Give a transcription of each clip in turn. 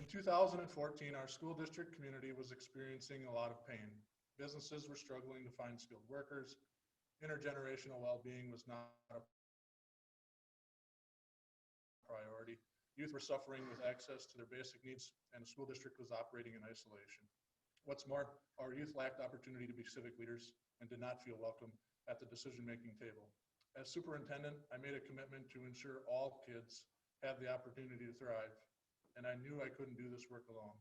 2014, our school district community was experiencing a lot of pain. Businesses were struggling to find skilled workers. Intergenerational well-being was not a priority. Youth were suffering with access to their basic needs, and the school district was operating in isolation. What's more, our youth lacked opportunity to be civic leaders and did not feel welcome at the decision-making table. As superintendent, I made a commitment to ensure all kids have the opportunity to thrive, and I knew I couldn't do this work alone.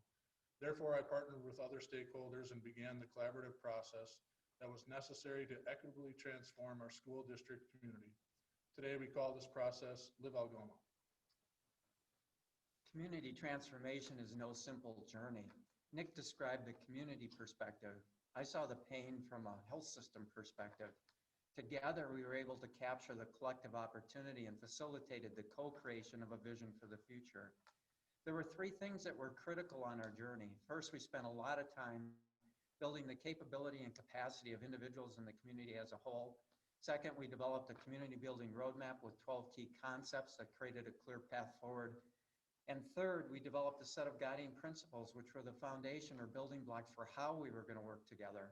Therefore, I partnered with other stakeholders and began the collaborative process that was necessary to equitably transform our school district community. Today, we call this process Live Algoma. Community transformation is no simple journey. Nick described the community perspective. I saw the pain from a health system perspective. Together, we were able to capture the collective opportunity and facilitated the co-creation of a vision for the future. There were three things that were critical on our journey. First, we spent a lot of time building the capability and capacity of individuals in the community as a whole. Second, we developed a community building roadmap with 12 key concepts that created a clear path forward. And third, we developed a set of guiding principles, which were the foundation or building blocks for how we were going to work together.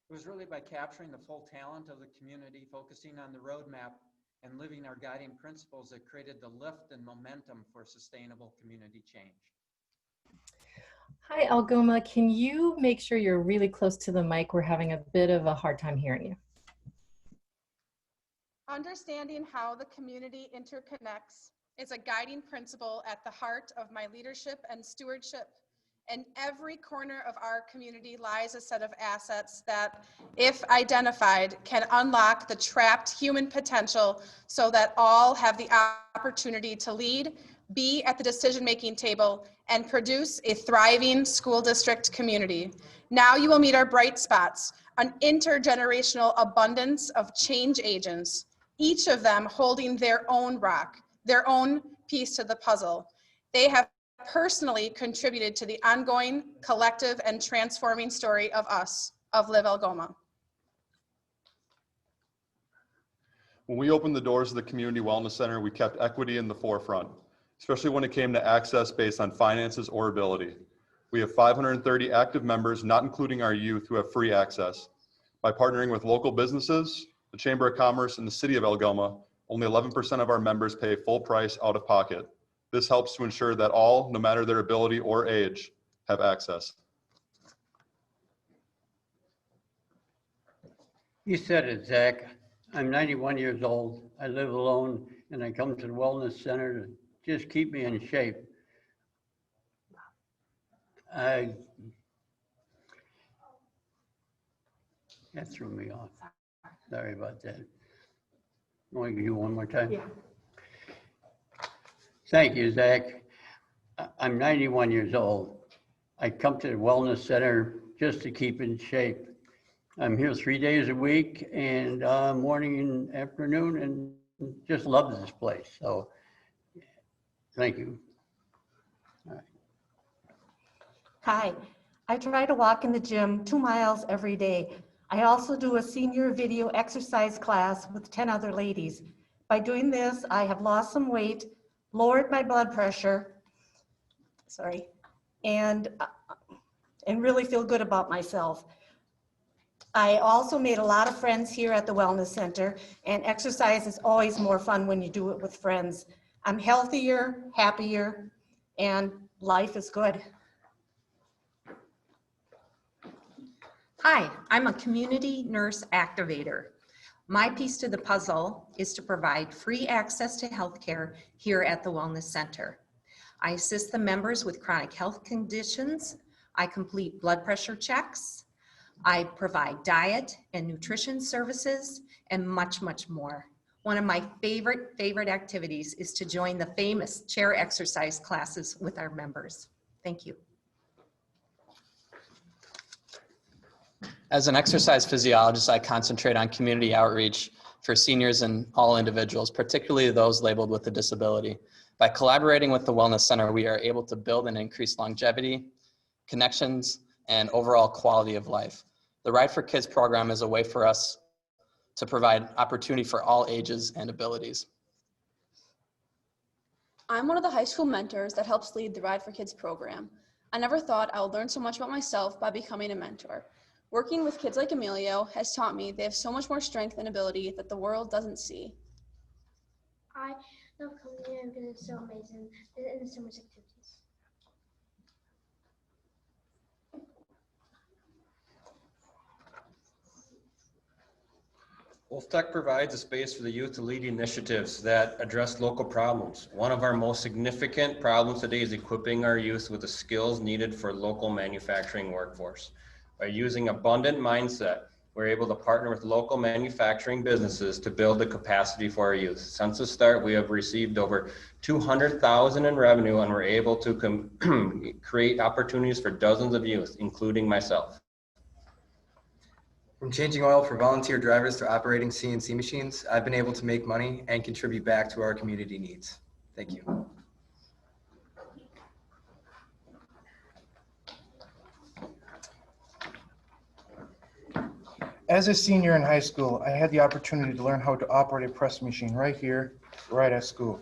It was really by capturing the full talent of the community, focusing on the roadmap, and living our guiding principles that created the lift and momentum for sustainable community change. Hi, Algoma. Can you make sure you're really close to the mic? We're having a bit of a hard time hearing you. Understanding how the community interconnects is a guiding principle at the heart of my leadership and stewardship. In every corner of our community lies a set of assets that, if identified, can unlock the trapped human potential so that all have the opportunity to lead, be at the decision-making table, and produce a thriving school district community. Now you will meet our bright spots, an intergenerational abundance of change agents, each of them holding their own rock, their own piece to the puzzle. They have personally contributed to the ongoing, collective, and transforming story of us, of Live Algoma. When we opened the doors of the Community Wellness Center, we kept equity in the forefront, especially when it came to access based on finances or ability. We have 530 active members, not including our youth, who have free access. By partnering with local businesses, the Chamber of Commerce, and the City of Algoma, only 11% of our members pay full price out of pocket. This helps to ensure that all, no matter their ability or age, have access. You said it, Zach. I'm 91 years old. I live alone, and I come to the Wellness Center to just keep me in shape. That threw me off. Sorry about that. Want to do one more time? Yeah. Thank you, Zach. I'm 91 years old. I come to the Wellness Center just to keep in shape. I'm here 3 days a week, and morning and afternoon, and just love this place. So thank you. All right. Hi, I try to walk in the gym 2 miles every day. I also do a senior video exercise class with 10 other ladies. By doing this, I have lost some weight, lowered my blood pressure, and really feel good about myself. I also made a lot of friends here at the Wellness Center, and exercise is always more fun when you do it with friends. I'm healthier, happier, and life is good. Hi, I'm a community nurse activator. My piece to the puzzle is to provide free access to healthcare here at the Wellness Center. I assist the members with chronic health conditions. I complete blood pressure checks. I provide diet and nutrition services and much, much more. One of my favorite activities is to join the famous chair exercise classes with our members. Thank you. As an exercise physiologist, I concentrate on community outreach for seniors and all individuals, particularly those labeled with a disability. By collaborating with the Wellness Center, we are able to build and increase longevity, connections, and overall quality of life. The Ride for Kids program is a way for us to provide opportunity for all ages and abilities. I'm one of the high school mentors that helps lead the Ride for Kids program. I never thought I would learn so much about myself by becoming a mentor. Working with kids like Emilio has taught me they have so much more strength and ability that the world doesn't see. I love coming here because it's so amazing and there's so much activities. Wolf Tech provides a space for the youth to lead initiatives that address local problems. One of our most significant problems today is equipping our youth with the skills needed for local manufacturing workforce. By using abundant mindset, we're able to partner with local manufacturing businesses to build the capacity for our youth. Since the start, we have received over $200,000 in revenue, and we're able to create opportunities for dozens of youth, including myself. From changing oil for volunteer drivers to operating CNC machines, I've been able to make money and contribute back to our community needs. Thank you. As a senior in high school, I had the opportunity to learn how to operate a press machine right here, right at school.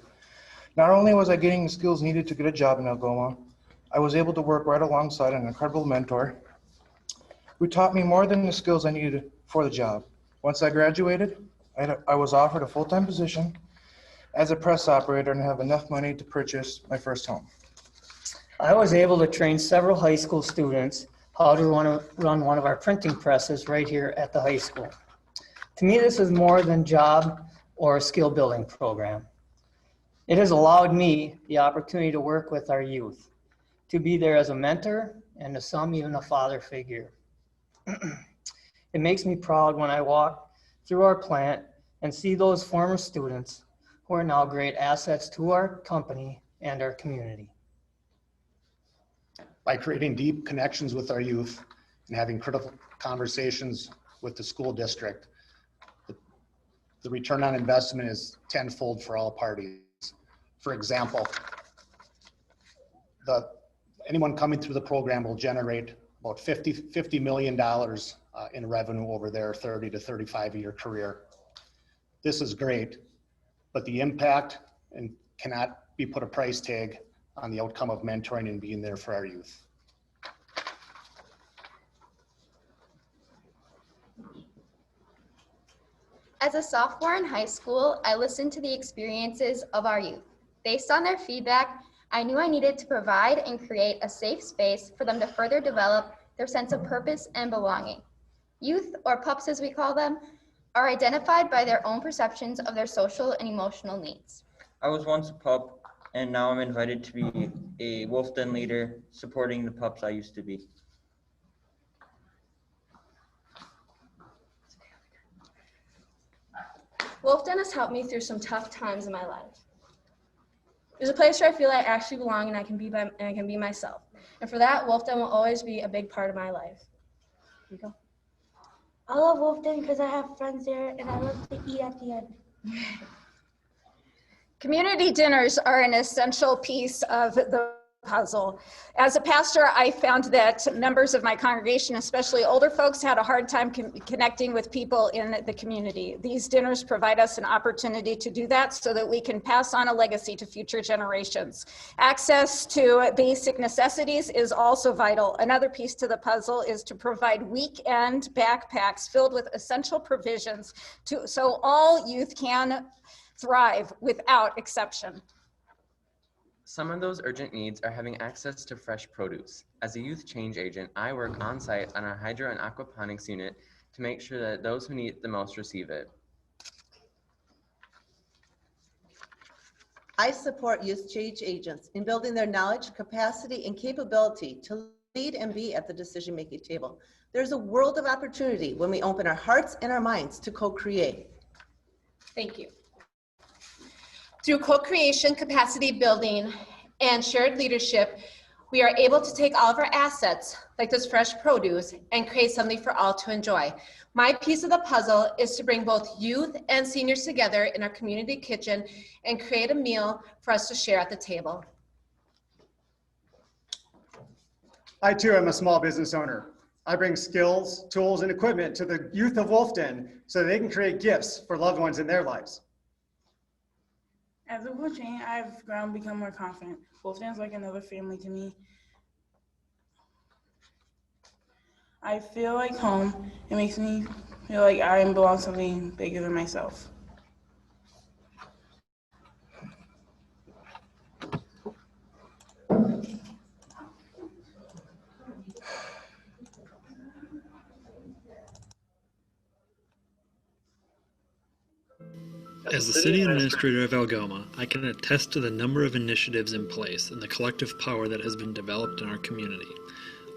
Not only was I getting the skills needed to get a job in Algoma, I was able to work right alongside an incredible mentor who taught me more than the skills I needed for the job. Once I graduated, I was offered a full-time position as a press operator and have enough money to purchase my first home. I was able to train several high school students how to run one of our printing presses right here at the high school. To me, this is more than job or a skill building program. It has allowed me the opportunity to work with our youth, to be there as a mentor and to some even a father figure. It makes me proud when I walk through our plant and see those former students who are now great assets to our company and our community. By creating deep connections with our youth and having critical conversations with the school district, the return on investment is tenfold for all parties. For example, anyone coming through the program will generate about $50 million in revenue over their 30 to 35-year career. This is great, but the impact cannot be put a price tag on the outcome of mentoring and being there for our youth. As a sophomore in high school, I listened to the experiences of our youth. Based on their feedback, I knew I needed to provide and create a safe space for them to further develop their sense of purpose and belonging. Youth, or pups as we call them, are identified by their own perceptions of their social and emotional needs. I was once a pup, and now I'm invited to be a Wolf Den leader, supporting the pups I used to be. Wolf Den has helped me through some tough times in my life. There's a place where I feel I actually belong and I can be myself. And for that, Wolf Den will always be a big part of my life. Here you go. I love Wolf Den because I have friends there and I love to eat at the end. Community dinners are an essential piece of the puzzle. As a pastor, I found that members of my congregation, especially older folks, had a hard time connecting with people in the community. These dinners provide us an opportunity to do that so that we can pass on a legacy to future generations. Access to basic necessities is also vital. Another piece to the puzzle is to provide weekend backpacks filled with essential provisions so all youth can thrive without exception. Some of those urgent needs are having access to fresh produce. As a youth change agent, I work on site on our hydro and aquaponics unit to make sure that those who need it the most receive it. I support youth change agents in building their knowledge, capacity, and capability to lead and be at the decision-making table. There's a world of opportunity when we open our hearts and our minds to co-create. Thank you. Through co-creation, capacity building, and shared leadership, we are able to take all of our assets, like this fresh produce, and create something for all to enjoy. My piece of the puzzle is to bring both youth and seniors together in our community kitchen and create a meal for us to share at the table. I too am a small business owner. I bring skills, tools, and equipment to the youth of Wolf Den so they can create gifts for loved ones in their lives. As a coaching, I've grown, become more confident. Wolfden's like another family to me. I feel like home. It makes me feel like I belong to something bigger than myself. As the city administrator of Algoma, I can attest to the number of initiatives in place and the collective power that has been developed in our community.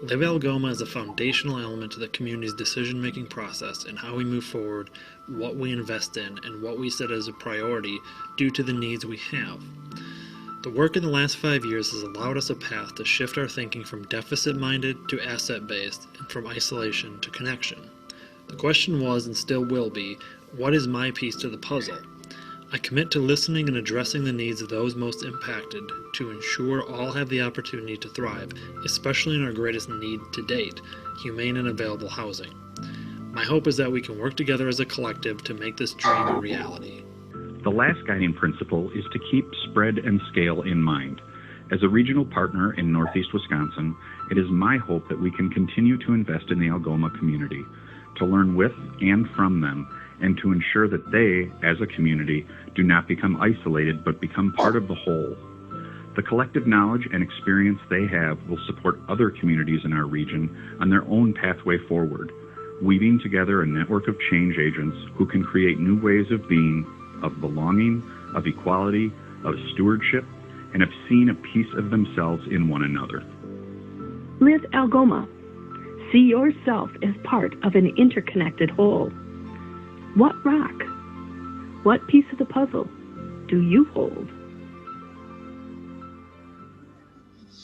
Live Algoma is a foundational element to the community's decision-making process and how we move forward, what we invest in, and what we set as a priority due to the needs we have. The work in the last 5 years has allowed us a path to shift our thinking from deficit-minded to asset-based and from isolation to connection. The question was, and still will be, what is my piece to the puzzle? I commit to listening and addressing the needs of those most impacted to ensure all have the opportunity to thrive, especially in our greatest need to date, humane and available housing. My hope is that we can work together as a collective to make this dream a reality. The last guiding principle is to keep spread and scale in mind. As a regional partner in Northeast Wisconsin, it is my hope that we can continue to invest in the Algoma community, to learn with and from them, and to ensure that they, as a community, do not become isolated but become part of the whole. The collective knowledge and experience they have will support other communities in our region on their own pathway forward, weaving together a network of change agents who can create new ways of being, of belonging, of equality, of stewardship, and of seeing a piece of themselves in one another. Live Algoma. See yourself as part of an interconnected whole. What rock? What piece of the puzzle do you hold?